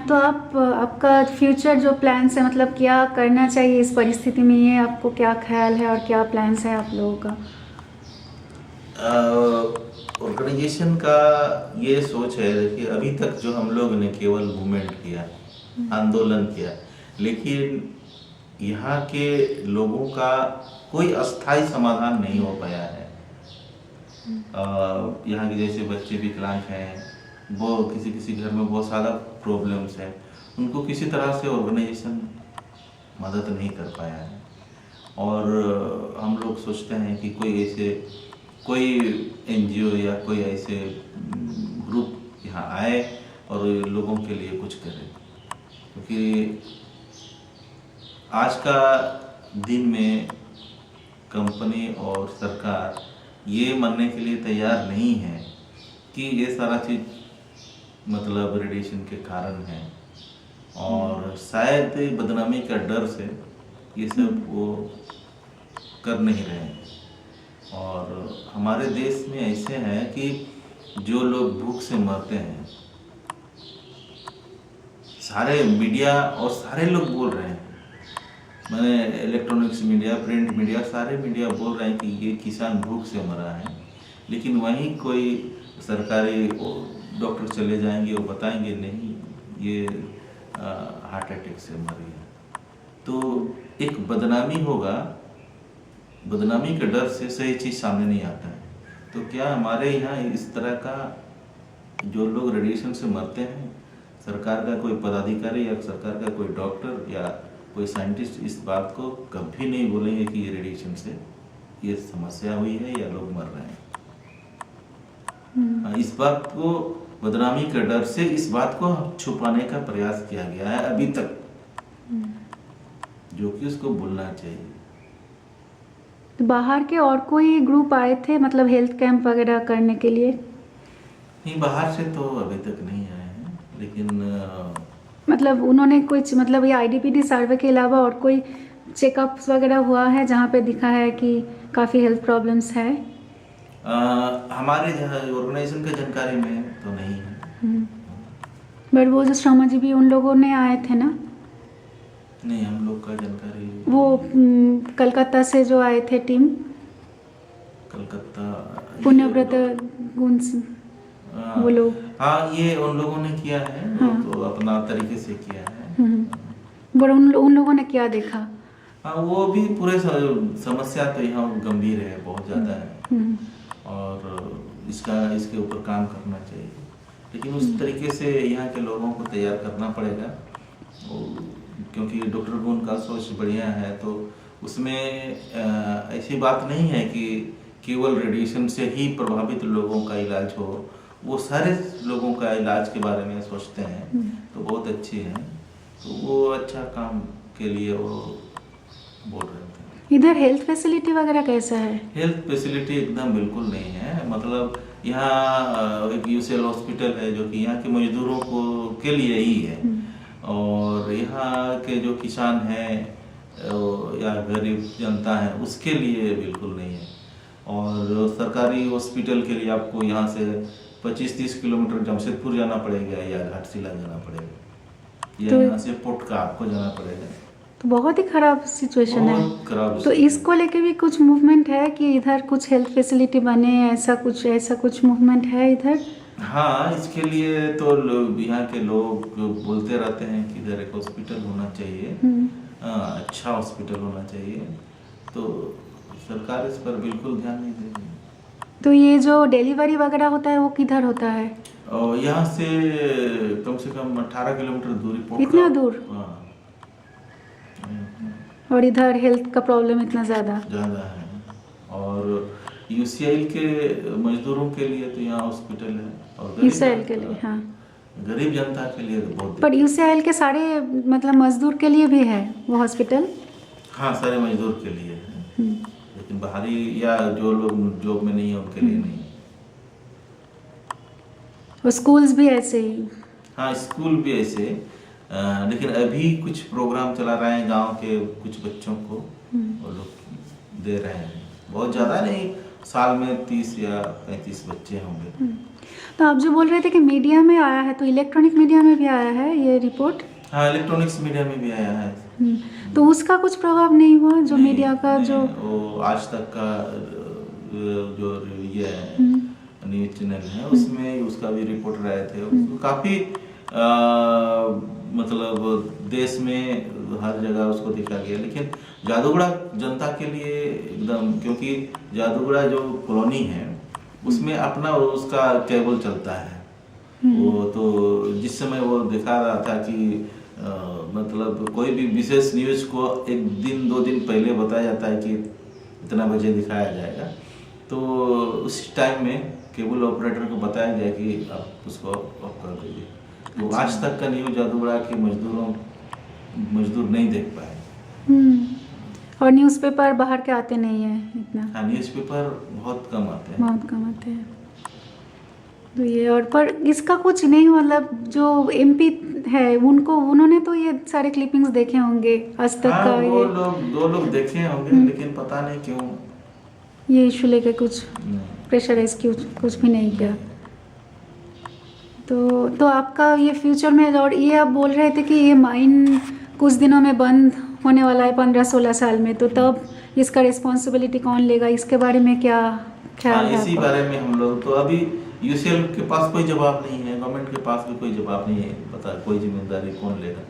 तो आपका फ्यूचर जो प्लान्स है, मतलब क्या करना चाहिए इस परिस्थिति में, ये आपको क्या ख्याल है और क्या प्लान्स है आप लोगों का? ऑर्गेनाइजेशन का ये सोच है कि अभी तक जो हम लोग ने केवल मूवमेंट किया, आंदोलन किया, लेकिन यहाँ के लोगों का कोई अस्थाई समाधान नहीं हो पाया है। यहाँ के जैसे बच्चे विकलांग हैं, वो किसी किसी घर में बहुत ज़्यादा प्रॉब्लम्स है, उनको किसी तरह से ऑर्गेनाइजेशन मदद नहीं कर पाया है। और हम लोग सोचते हैं कि कोई एनजीओ या कोई ऐसे ग्रुप यहाँ आए और लोगों के लिए कुछ करे, क्योंकि आज का दिन में कंपनी और सरकार ये मानने के लिए तैयार नहीं है कि ये सारा चीज़ मतलब रेडिएशन के कारण है, और शायद बदनामी का डर से ये सब वो कर नहीं रहे हैं। और हमारे देश में ऐसे हैं कि जो लोग भूख से मरते हैं, सारे मीडिया और सारे लोग बोल रहे हैं, मैंने इलेक्ट्रॉनिक्स मीडिया, प्रिंट मीडिया, सारे मीडिया बोल रहे हैं कि ये किसान भूख से मरा है, लेकिन वहीं कोई सरकारी डॉक्टर चले जाएंगे और बताएंगे नहीं, ये हार्ट अटैक से मरी है। तो एक बदनामी होगा, बदनामी के डर से सही चीज़ सामने नहीं आता है। तो क्या हमारे यहाँ इस तरह का जो लोग रेडिएशन से मरते हैं, सरकार का कोई पदाधिकारी या सरकार का कोई डॉक्टर या कोई साइंटिस्ट इस बात को कभी नहीं बोलेंगे कि ये रेडिएशन से ये समस्या हुई है या लोग मर रहे हैं। इस बात को, बदनामी के डर से इस बात को छुपाने का प्रयास किया गया है अभी तक, जो कि उसको बोलना चाहिए। तो बाहर के और कोई ग्रुप आए थे, मतलब हेल्थ कैंप वगैरह करने के लिए? नहीं, बाहर से तो अभी तक नहीं आए हैं, लेकिन मतलब उन्होंने कुछ, मतलब ये आईडीपीटी सर्वे के अलावा और कोई चेकअप्स वगैरह हुआ है जहाँ पे दिखा है कि काफ़ी हेल्थ प्रॉब्लम्स है? हमारे ऑर्गेनाइजेशन के जानकारी में तो नहीं है। बट वो जो श्रमजीवी उन लोगों ने आए थे ना? नहीं, हम लोग का जानकारी वो कलकत्ता से जो आए थे टीम, कलकत्ता पुण्यव्रत गुंज, वो लोग। हाँ, ये उन लोगों ने किया है। हाँ। तो अपना तरीके से किया है। पर उन लोगों ने क्या देखा? हाँ, वो भी पूरे समस्या तो यहाँ गंभीर है, बहुत ज़्यादा है, और इसके ऊपर काम करना चाहिए, लेकिन उस तरीके से यहाँ के लोगों को तैयार करना पड़ेगा, क्योंकि डॉक्टर गुण का सोच बढ़िया है। तो उसमें ऐसी बात नहीं है कि केवल रेडिएशन से ही प्रभावित लोगों का इलाज हो, वो सारे लोगों का इलाज के बारे में सोचते हैं, तो बहुत अच्छी है। तो वो अच्छा काम के लिए वो बोल रहे थे। इधर हेल्थ फैसिलिटी वगैरह कैसा है? हेल्थ फैसिलिटी एकदम बिल्कुल नहीं है। मतलब यहाँ एक यूसीएल हॉस्पिटल है जो कि यहाँ के मजदूरों को के लिए ही है, और यहाँ के जो किसान हैं या गरीब जनता है उसके लिए बिल्कुल नहीं है। और सरकारी हॉस्पिटल के लिए आपको यहाँ से 25-30 किलोमीटर जमशेदपुर जाना पड़ेगा या घाटशिला जाना पड़ेगा, या तो यहाँ से पोटका आपको जाना पड़ेगा। तो बहुत ही खराब सिचुएशन है। खराब। तो इसको लेके भी कुछ मूवमेंट है कि इधर कुछ हेल्थ फैसिलिटी बने, ऐसा कुछ मूवमेंट है इधर? हाँ, इसके लिए तो यहाँ के लोग बोलते रहते हैं कि इधर एक हॉस्पिटल होना चाहिए, अच्छा हॉस्पिटल होना चाहिए, तो सरकार इस पर बिल्कुल ध्यान नहीं दे रही। तो ये जो डिलीवरी वगैरह होता है वो किधर होता है? यहाँ से कम 18 किलोमीटर दूरी। इतना दूर? हाँ। और इधर हेल्थ का प्रॉब्लम इतना ज़्यादा है। और यूसीएल के मजदूरों के लिए तो यहाँ हॉस्पिटल है, और यूसीएल के लिए, हाँ, गरीब जनता के लिए तो बहुत। पर यूसीएल के सारे मतलब मजदूर के लिए भी है वो हॉस्पिटल? हाँ, सारे मजदूर के लिए है, लेकिन बाहरी या जो लोग जॉब में नहीं है उनके लिए नहीं है। और स्कूल्स भी ऐसे ही? हाँ, स्कूल भी ऐसे, लेकिन अभी कुछ प्रोग्राम चला रहे हैं गांव के कुछ बच्चों को, वो लोग दे रहे हैं, बहुत ज़्यादा नहीं, साल में 30 या 35 बच्चे होंगे। तो आप जो बोल रहे थे कि मीडिया में आया है, तो इलेक्ट्रॉनिक मीडिया में भी आया है ये रिपोर्ट? हाँ, इलेक्ट्रॉनिक्स मीडिया में भी आया है। तो उसका कुछ प्रभाव नहीं हुआ जो नहीं, मीडिया का नहीं, जो वो आज तक का जो ये है हम्म। न्यूज चैनल है, उसमें उसका भी रिपोर्टर आए थे। उसको काफ़ी मतलब देश में हर जगह उसको दिखा गया, लेकिन जादूगढ़ा जनता के लिए एकदम, क्योंकि जादूगढ़ा जो कॉलोनी है उसमें अपना उसका केबल चलता है। वो तो जिस समय वो दिखा रहा था कि मतलब कोई भी विशेष न्यूज को एक दिन 2 दिन पहले बताया जाता है कि इतना बजे दिखाया जाएगा, तो उस टाइम में केबल ऑपरेटर को बताया गया कि आप उसको ऑफ कर दीजिए। तो आज तक का न्यूज जादूगढ़ा के मजदूर नहीं देख पाए। और न्यूज़पेपर बाहर के आते नहीं हैं इतना? हाँ, न्यूज़पेपर बहुत कम आते हैं। बहुत कम आते हैं। तो ये और पर इसका कुछ नहीं, मतलब जो एमपी है उन्होंने तो ये सारे क्लिपिंग्स देखे होंगे आज तक हाँ, का। वो ये लोग 2 लोग देखे होंगे, लेकिन पता नहीं क्यों ये इशू लेके कुछ प्रेशराइज कुछ भी नहीं किया। तो आपका ये फ्यूचर में, और ये आप बोल रहे थे कि ये माइन कुछ दिनों में बंद होने वाला है 15-16 साल में, तो तब इसका रिस्पॉन्सिबिलिटी कौन लेगा? इसके बारे में क्या ख्याल है इसी आपका? बारे में हम लोग तो अभी यूसीएल के पास कोई जवाब नहीं है, गवर्नमेंट के पास भी कोई जवाब नहीं है, पता कोई जिम्मेदारी कौन लेगा।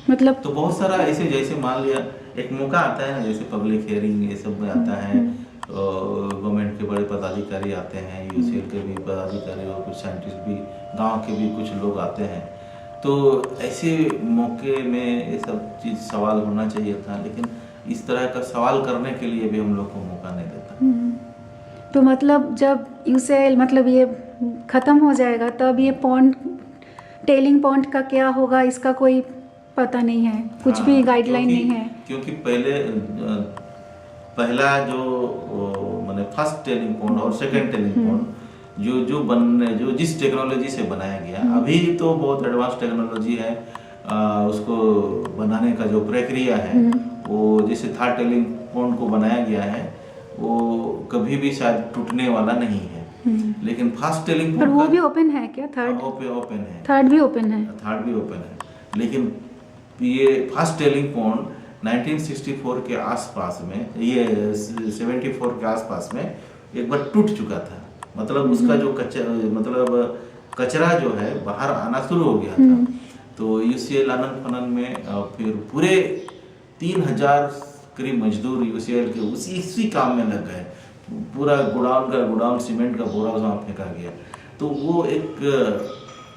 मतलब तो बहुत सारा ऐसे, जैसे मान लिया एक मौका आता है ना, जैसे पब्लिक हियरिंग ये सब में आता है, गवर्नमेंट के बड़े पदाधिकारी आते हैं, यूसीएल के भी पदाधिकारी और कुछ साइंटिस्ट भी, गांव के भी कुछ लोग आते हैं। तो ऐसे मौके में ये सब चीज़ सवाल होना चाहिए था, लेकिन इस तरह का सवाल करने के लिए भी हम लोग को मौका नहीं देता। तो मतलब जब यूसीएल मतलब ये ख़त्म हो जाएगा, तब ये पॉन्ड, टेलिंग पॉन्ड का क्या होगा इसका कोई पता नहीं है, कुछ भी गाइडलाइन नहीं है। क्योंकि पहला जो माने फर्स्ट टेलिंग पॉन्ड और सेकंड टेलिंग पॉन्ड जो जिस टेक्नोलॉजी से बनाया गया, अभी तो बहुत एडवांस टेक्नोलॉजी है, उसको बनाने का जो प्रक्रिया है वो जैसे थर्ड टेलिंग पॉन्ड को बनाया गया है, वो कभी भी शायद टूटने वाला नहीं है। लेकिन फर्स्ट टेलिंग पर वो भी ओपन है क्या? थर्ड ओपन है, थर्ड भी ओपन है, थर्ड भी ओपन है। लेकिन ये फर्स्ट टेलिंग पॉन्ड 1964 के आसपास में, ये 74 के आसपास में एक बार टूट चुका था। मतलब उसका जो कचरा जो है बाहर आना शुरू हो गया था। तो यूसीएल आनंद फनन में फिर पूरे 3000 करीब मजदूर यूसीएल के उसी काम में लग गए। पूरा गोडाउन सीमेंट का बोरा वहाँ फेंका गया। तो वो एक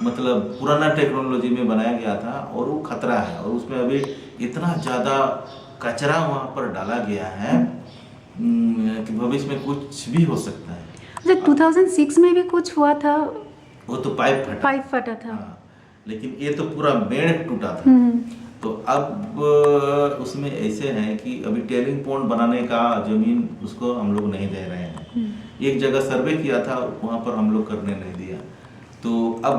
मतलब पुराना टेक्नोलॉजी में बनाया गया था और वो खतरा है, और उसमें अभी इतना ज़्यादा कचरा वहाँ पर डाला गया है कि भविष्य में कुछ भी हो सकता है। जब 2006 में भी कुछ हुआ था, वो तो पाइप फटा था। हाँ, लेकिन ये तो पूरा मेड़ टूटा था। तो अब उसमें ऐसे हैं कि अभी टेलिंग पॉन्ड बनाने का जमीन उसको हम लोग नहीं दे रहे हैं। एक जगह सर्वे किया था, वहाँ पर हम लोग करने नहीं दिया। तो अब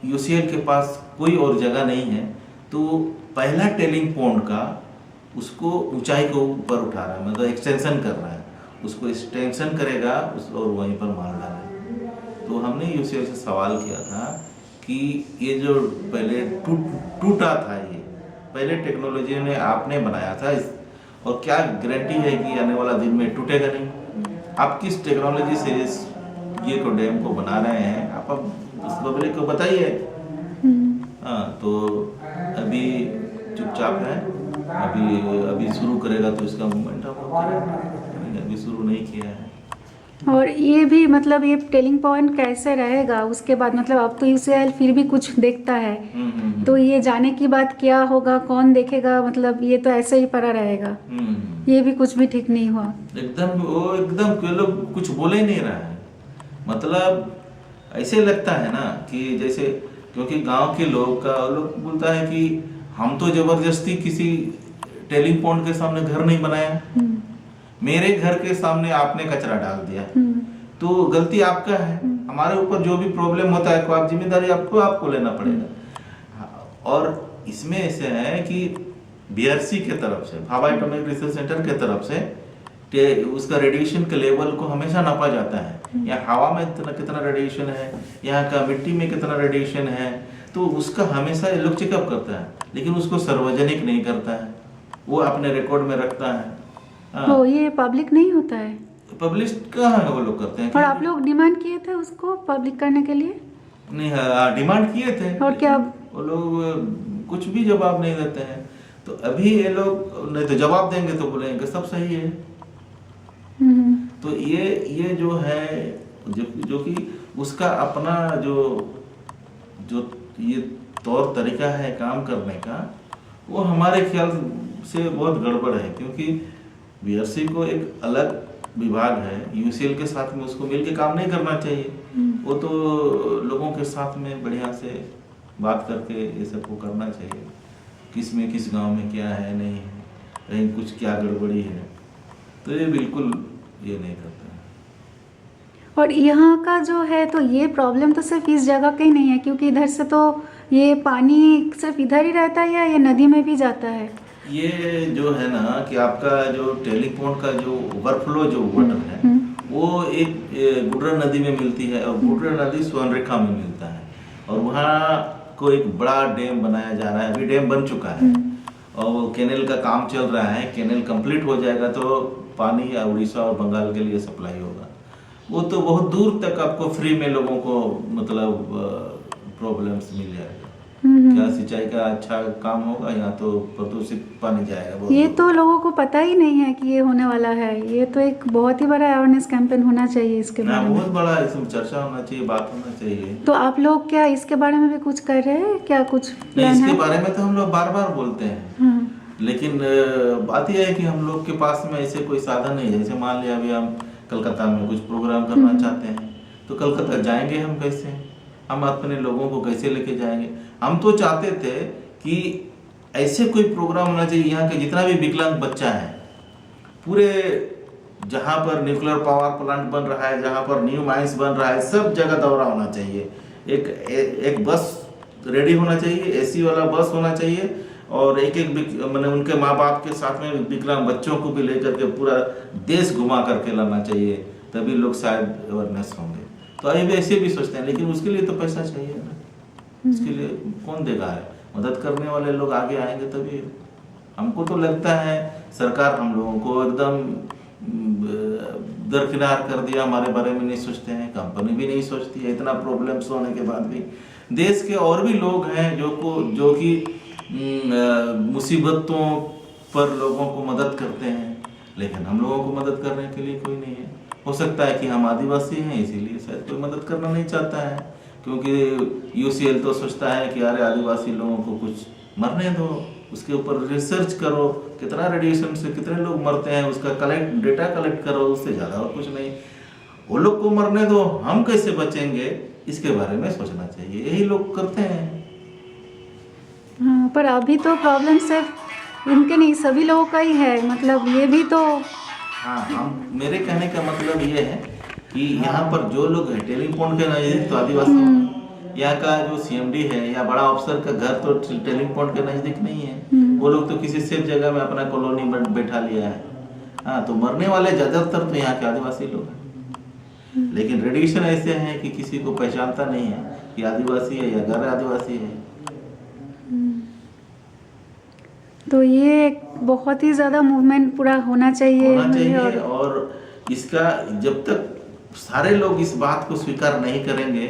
यूसीएल के पास कोई और जगह नहीं है, तो पहला टेलिंग पॉन्ड का उसको ऊंचाई को ऊपर उठा रहा है, मतलब एक्सटेंशन कर रहा है, उसको एक्सटेंशन करेगा और वहीं पर मार डालेगा। तो हमने यूसीएल से सवाल किया था कि ये जो पहले टूटा था, ये पहले टेक्नोलॉजी ने आपने बनाया था, और क्या गारंटी है कि आने वाला दिन में टूटेगा नहीं? आप किस टेक्नोलॉजी से ये को डैम को बना रहे हैं, आप उस पब्लिक को बताइए। हाँ, तो अभी चुपचाप है, अभी शुरू करेगा तो इसका मूवमेंट हम लोग करेंगे, अभी शुरू नहीं किया है। और ये भी मतलब ये टेलिंग पॉइंट कैसे रहेगा उसके बाद? मतलब अब तो यूसीएल फिर भी कुछ देखता है, तो ये जाने की बात क्या होगा, कौन देखेगा? मतलब ये तो ऐसे ही पड़ा रहेगा, ये भी कुछ भी ठीक नहीं हुआ। एकदम लोग कुछ बोले ही नहीं रहा है। मतलब ऐसे लगता है ना कि जैसे, क्योंकि गांव के लोग बोलता है कि हम तो जबरदस्ती किसी टेलिंग पॉइंट के सामने घर नहीं बनाया, मेरे घर के सामने आपने कचरा डाल दिया, तो गलती आपका है। हमारे ऊपर जो भी प्रॉब्लम होता है, आप जिम्मेदारी आपको लेना पड़ेगा। और इसमें ऐसे है कि बीआरसी के तरफ से, भाभा एटॉमिक रिसर्च सेंटर के तरफ से उसका रेडिएशन के लेवल को हमेशा नापा जाता है। यहाँ हवा में कितना रेडिएशन है, यहाँ का मिट्टी में कितना रेडिएशन है, तो उसका हमेशा ये लोग चेकअप करता है, लेकिन उसको सार्वजनिक नहीं करता है, वो अपने रिकॉर्ड में रखता है। तो ये पब्लिक नहीं होता है? पब्लिश कहाँ है, वो लोग करते हैं। और आप लोग डिमांड किए थे उसको पब्लिक करने के लिए? नहीं, डिमांड किए थे, और क्या वो लोग कुछ भी जवाब नहीं देते हैं। तो अभी ये लोग नहीं तो जवाब देंगे तो बोलेंगे सब सही है। तो ये जो है जो कि उसका अपना जो ये तौर तरीका है काम करने का, वो हमारे ख्याल से बहुत गड़बड़ है, क्योंकि बीआरसी को एक अलग विभाग है, यूसीएल के साथ में उसको मिलके काम नहीं करना चाहिए। वो तो लोगों के साथ में बढ़िया से बात करके ये सबको करना चाहिए, किस में किस गांव में क्या है नहीं है, कहीं कुछ क्या गड़बड़ी है, तो ये बिल्कुल ये नहीं करता है। और यहाँ का जो है तो ये प्रॉब्लम तो सिर्फ इस जगह का ही नहीं है, क्योंकि इधर से तो ये पानी सिर्फ इधर ही रहता है या ये नदी में भी जाता है? ये जो है ना कि आपका जो टेलिंग पॉइंट का जो ओवरफ्लो जो वाटर है वो एक गुडरा नदी में मिलती है, और गुडरा नदी स्वर्णरेखा में मिलता है, और वहाँ को एक बड़ा डैम बनाया जा रहा है, अभी डैम बन चुका है और वो कैनेल का काम चल रहा है। कैनेल कंप्लीट हो जाएगा तो पानी उड़ीसा और बंगाल के लिए सप्लाई होगा। वो तो बहुत दूर तक आपको फ्री में लोगों को मतलब प्रॉब्लम्स मिल जाएगा। क्या सिंचाई का अच्छा काम होगा, यहाँ तो प्रदूषित पानी जाएगा। ये तो लोगों को पता ही नहीं है कि ये होने वाला है। ये तो एक बहुत ही बड़ा अवेयरनेस कैंपेन होना चाहिए इसके बारे में। बहुत बड़ा इसमें चर्चा होना चाहिए, बात होना चाहिए। तो आप लोग क्या इसके बारे में भी कुछ कर रहे हैं क्या? कुछ प्लान इसके है? बारे में तो हम लोग बार बार बोलते हैं, लेकिन बात यह है कि हम लोग के पास में ऐसे कोई साधन नहीं है। जैसे मान लिया अभी हम कलकत्ता में कुछ प्रोग्राम करना चाहते हैं, तो कलकत्ता जाएंगे हम कैसे, हम अपने लोगों को कैसे लेके जाएंगे? हम तो चाहते थे कि ऐसे कोई प्रोग्राम होना चाहिए, यहाँ के जितना भी विकलांग बच्चा है पूरे, जहाँ पर न्यूक्लियर पावर प्लांट बन रहा है, जहाँ पर न्यू माइंस बन रहा है, सब जगह दौरा होना चाहिए। एक बस रेडी होना चाहिए, एसी वाला बस होना चाहिए, और एक मैंने उनके माँ बाप के साथ में विकलांग बच्चों को भी लेकर के पूरा देश घुमा करके लाना चाहिए, तभी लोग शायद अवेयरनेस होंगे। तो अभी ऐसे भी सोचते हैं, लेकिन उसके लिए तो पैसा चाहिए ना, उसके लिए कौन देगा? है मदद करने वाले लोग आगे आएंगे तभी। हमको तो लगता है सरकार हम लोगों को एकदम दरकिनार कर दिया, हमारे बारे में नहीं सोचते हैं, कंपनी भी नहीं सोचती है। इतना प्रॉब्लम्स होने के बाद भी देश के और भी लोग हैं जो कि मुसीबतों पर लोगों को मदद करते हैं, लेकिन हम लोगों को मदद करने के लिए कोई नहीं है। हो सकता है कि हम आदिवासी हैं इसीलिए शायद कोई मदद करना नहीं चाहता है, क्योंकि यूसीएल तो सोचता है कि अरे आदिवासी लोगों को कुछ मरने दो, उसके ऊपर रिसर्च करो, कितना रेडिएशन से कितने लोग मरते हैं उसका डेटा कलेक्ट करो, उससे ज़्यादा और कुछ नहीं। वो लोग को मरने दो, हम कैसे बचेंगे इसके बारे में सोचना चाहिए, यही लोग करते हैं। हाँ, पर अभी तो प्रॉब्लम सिर्फ इनके नहीं, सभी लोगों का ही है, मतलब ये भी तो। हाँ, मेरे कहने का मतलब ये है कि यहाँ पर जो लोग है टेलिंग पॉइंट के नजदीक तो आदिवासी, यहाँ का जो सीएमडी है या बड़ा अफसर का घर तो टेलिंग पॉइंट के नजदीक नहीं है, वो लोग तो किसी सेफ जगह में अपना कॉलोनी बैठा लिया है। हाँ, तो मरने वाले ज्यादातर तो यहाँ के आदिवासी लोग हैं, लेकिन रेडिएशन ऐसे है कि किसी को पहचानता नहीं है कि आदिवासी है या गैर आदिवासी है। तो ये बहुत ही ज़्यादा मूवमेंट पूरा होना चाहिए, और इसका जब तक सारे लोग इस बात को स्वीकार नहीं करेंगे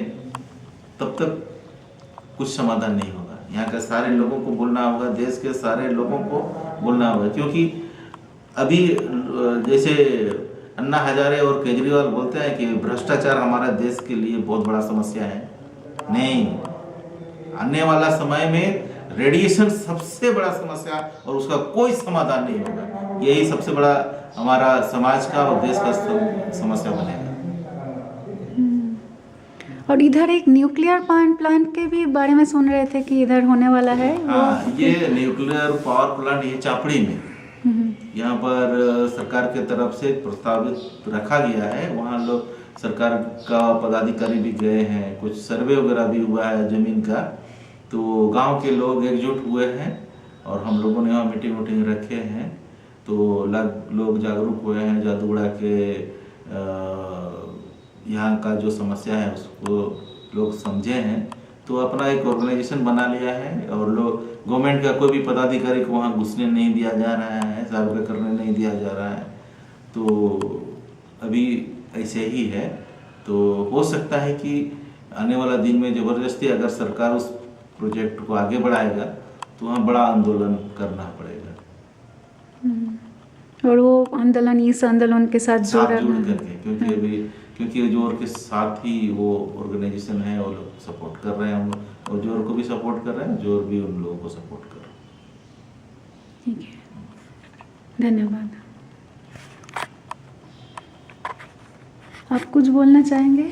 तब तक कुछ समाधान नहीं होगा। यहाँ के सारे लोगों को बोलना होगा, देश के सारे लोगों को बोलना होगा, क्योंकि अभी जैसे अन्ना हजारे और केजरीवाल बोलते हैं कि भ्रष्टाचार हमारा देश के लिए बहुत बड़ा समस्या है। नहीं, आने वाला समय में रेडिएशन सबसे बड़ा समस्या और उसका कोई समाधान नहीं होगा। यही सबसे बड़ा हमारा समाज का और देश का समस्या बनेगा। और इधर एक न्यूक्लियर प्लांट के भी बारे में सुन रहे थे कि इधर होने वाला है। हाँ, ये न्यूक्लियर पावर प्लांट ये चापड़ी में यहाँ पर सरकार के तरफ से प्रस्तावित रखा गया है। वहाँ लोग सरकार का पदाधिकारी भी गए हैं, कुछ सर्वे वगैरह भी हुआ है जमीन का, तो गांव के लोग एकजुट हुए हैं और हम लोगों ने वहाँ मीटिंग रखे हैं। तो लोग जागरूक हुए हैं जादूगढ़ा के यहाँ का जो समस्या है उसको लोग समझे हैं, तो अपना एक ऑर्गेनाइजेशन बना लिया है। और लोग गवर्नमेंट का कोई भी पदाधिकारी को वहाँ घुसने नहीं दिया जा रहा है, सर्वे करने नहीं दिया जा रहा है। तो अभी ऐसे ही है। तो हो सकता है कि आने वाला दिन में ज़बरदस्ती अगर सरकार उस प्रोजेक्ट को आगे बढ़ाएगा तो वहाँ बड़ा आंदोलन करना पड़ेगा। और वो आंदोलन इस आंदोलन के साथ जुड़ जोड़ करके, क्योंकि जोर के साथ ही वो ऑर्गेनाइजेशन है, वो लोग सपोर्ट कर रहे हैं, और जोर को भी सपोर्ट कर रहे हैं, जोर भी उन लोगों को सपोर्ट कर रहे हैं। ठीक है, धन्यवाद। आप कुछ बोलना चाहेंगे?